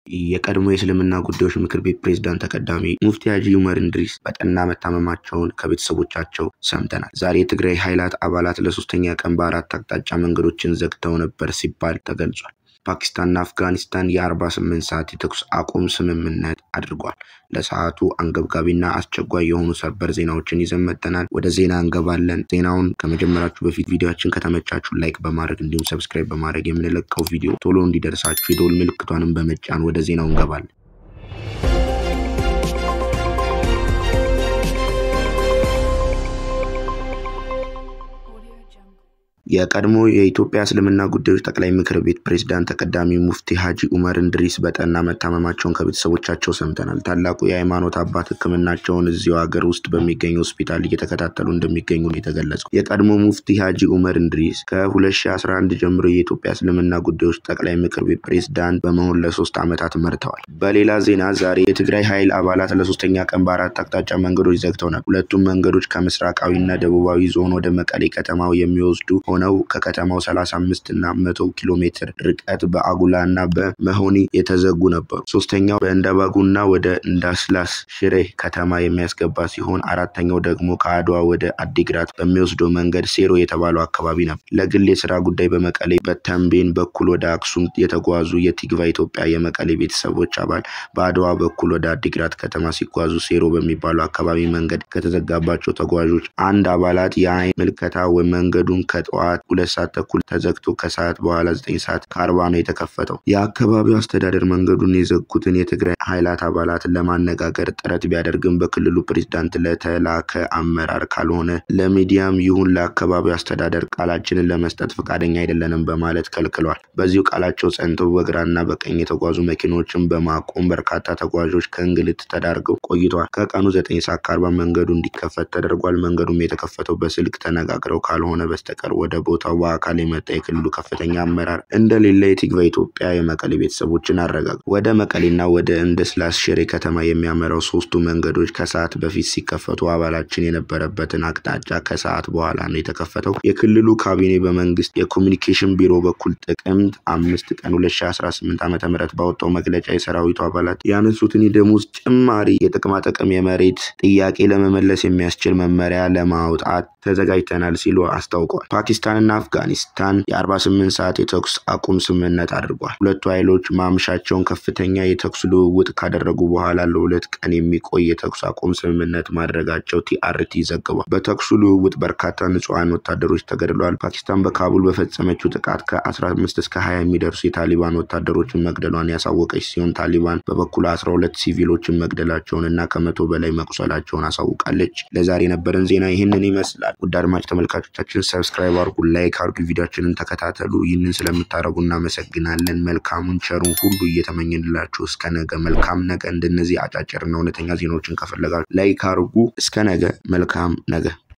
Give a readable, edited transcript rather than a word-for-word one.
የቀድሞ የእስልምና ጉዳዮች ምክር ቤት ፕሬዝዳንት ተቀዳሚ ሙፍቲ ሀጂ ዑመር እንድሪስ በጠና መታመማቸውን ከቤተሰቦቻቸው ሰምተናል። ዛሬ የትግራይ ኃይላት አባላት ለሶስተኛ ቀን በአራት አቅጣጫ መንገዶችን ዘግተው ነበር ሲባል ተገልጿል። ፓኪስታንና አፍጋኒስታን የ48 ሰዓት የተኩስ አቁም ስምምነት አድርጓል። ለሰዓቱ አንገብጋቢና አስቸኳይ የሆኑ ሰበር ዜናዎችን ይዘን መጥተናል። ወደ ዜና እንገባለን። ዜናውን ከመጀመራችሁ በፊት ቪዲዮአችን ከተመቻችሁ ላይክ በማድረግ እንዲሁም ሰብስክራይብ በማድረግ የምንለቀው ቪዲዮ ቶሎ እንዲደርሳችሁ የደወል ምልክቷንም በመጫን ወደ ዜናው እንገባለን። የቀድሞ የኢትዮጵያ እስልምና ጉዳዮች ጠቅላይ ምክር ቤት ፕሬዝዳንት ተቀዳሚ ሙፍቲ ሀጂ ዑመር እንድሪስ በጠና መታመማቸውን ከቤተሰቦቻቸው ሰምተናል። ታላቁ የሃይማኖት አባት ሕክምናቸውን እዚሁ ሀገር ውስጥ በሚገኝ ሆስፒታል እየተከታተሉ እንደሚገኙ ነው የተገለጸው። የቀድሞ ሙፍቲ ሀጂ ዑመር እንድሪስ ከ2011 ጀምሮ የኢትዮጵያ እስልምና ጉዳዮች ጠቅላይ ምክር ቤት ፕሬዝዳንት በመሆን ለ3 ዓመታት መርተዋል። በሌላ ዜና ዛሬ የትግራይ ኃይል አባላት ለሶስተኛ ቀን በአራት አቅጣጫ መንገዶች ዘግተዋል። ሁለቱም መንገዶች ከምስራቃዊና ደቡባዊ ዞን ወደ መቀሌ ከተማው የሚወስዱ ነው። ከከተማው 35 እና 100 ኪሎ ሜትር ርቀት በአጉላና በመሆኒ የተዘጉ ነበሩ። ሶስተኛው በእንደባጉና ወደ እንዳስላስ ሽሬ ከተማ የሚያስገባ ሲሆን አራተኛው ደግሞ ከአድዋ ወደ አዲግራት በሚወስደው መንገድ ሴሮ የተባለው አካባቢ ነበር። ለግል የሥራ ጉዳይ በመቀሌ በተንቤን በኩል ወደ አክሱም የተጓዙ የቲግቫ ኢትዮጵያ የመቀሌ ቤተሰቦች አባል በአድዋ በኩል ወደ አዲግራት ከተማ ሲጓዙ ሴሮ በሚባለው አካባቢ መንገድ ከተዘጋባቸው ተጓዦች አንድ አባላት የአይን ምልከታ መንገዱን ከጠዋት 2 ሰዓት ተኩል ተዘግቶ ከሰዓት በኋላ 9 ሰዓት ከ40 ነው የተከፈተው። የአካባቢው አስተዳደር መንገዱን የዘጉትን የትግራይ ኃይላት አባላትን ለማነጋገር ጥረት ቢያደርግም በክልሉ ፕሬዝዳንት ለተላከ አመራር ካልሆነ ለሚዲያም ይሁን ለአካባቢው አስተዳደር ቃላችንን ለመስጠት ፈቃደኛ አይደለንም በማለት ከልክሏል። በዚሁ ቃላቸው ጸንተው በግራና በቀኝ የተጓዙ መኪኖችን በማቆም በርካታ ተጓዦች ከእንግልት ተዳርገው ቆይተዋል። ከቀኑ 9 ሰዓት ከ40 መንገዱ እንዲከፈት ተደርጓል። መንገዱም የተከፈተው በስልክ ተነጋግረው ካልሆነ በስተቀር ወደ ቦታው በአካል የመጣ የክልሉ ከፍተኛ አመራር እንደሌለ የቲግቫ ኢትዮጵያ የመቀሌ ቤተሰቦችን አረጋግጧል። ወደ መቀሌና ወደ እንዳስላስ ሽሬ ከተማ የሚያመራው ሶስቱ መንገዶች ከሰዓት በፊት ሲከፈቱ አባላችን የነበረበትን አቅጣጫ ከሰዓት በኋላ ነው የተከፈተው። የክልሉ ካቢኔ በመንግስት የኮሚኒኬሽን ቢሮ በኩል ጥቅምት 5 ቀን 2018 ዓ.ም ባወጣው መግለጫ የሰራዊቱ አባላት ያነሱትን የደሞዝ ጭማሪ የጥቅማ ጥቅም የመሬት ጥያቄ ለመመለስ የሚያስችል መመሪያ ለማውጣት ተዘጋጅተናል ሲሉ አስታውቀዋል። ፓኪስታንና አፍጋኒስታን የ48 ሰዓት የተኩስ አቁም ስምምነት አድርጓል። ሁለቱ ኃይሎች ማምሻቸውን ከፍተኛ የተኩስ ልውውጥ ካደረጉ በኋላ ለ2 ቀን የሚቆይ የተኩስ አቁም ስምምነት ማድረጋቸው ቲአርቲ ዘግቧል። በተኩስ ልውውጥ በርካታ ንጹሃን ወታደሮች ተገድለዋል። ፓኪስታን በካቡል በፈጸመችው ጥቃት ከ15 እስከ 20 የሚደርሱ የታሊባን ወታደሮችን መግደሏን ያሳወቀች ሲሆን ታሊባን በበኩሉ 12 ሲቪሎችን መግደላቸውንና ከ100 በላይ መቁሰላቸውን አሳውቃለች። ለዛሬ የነበረን ዜና ይህንን ይመስላል። ውድ አድማጭ ተመልካቾቻችን ሰብስክራይብ አድርጉ፣ ላይክ አድርጉ፣ ቪዲዮአችንን ተከታተሉ። ይህንን ስለምታደርጉ እናመሰግናለን። መልካሙን ቸሩን ሁሉ እየተመኘንላችሁ እስከ ነገ መልካም ነገ። እንደነዚህ አጫጭርና እውነተኛ ዜናዎችን ከፈለጋችሁ ላይክ አድርጉ። እስከ ነገ መልካም ነገ።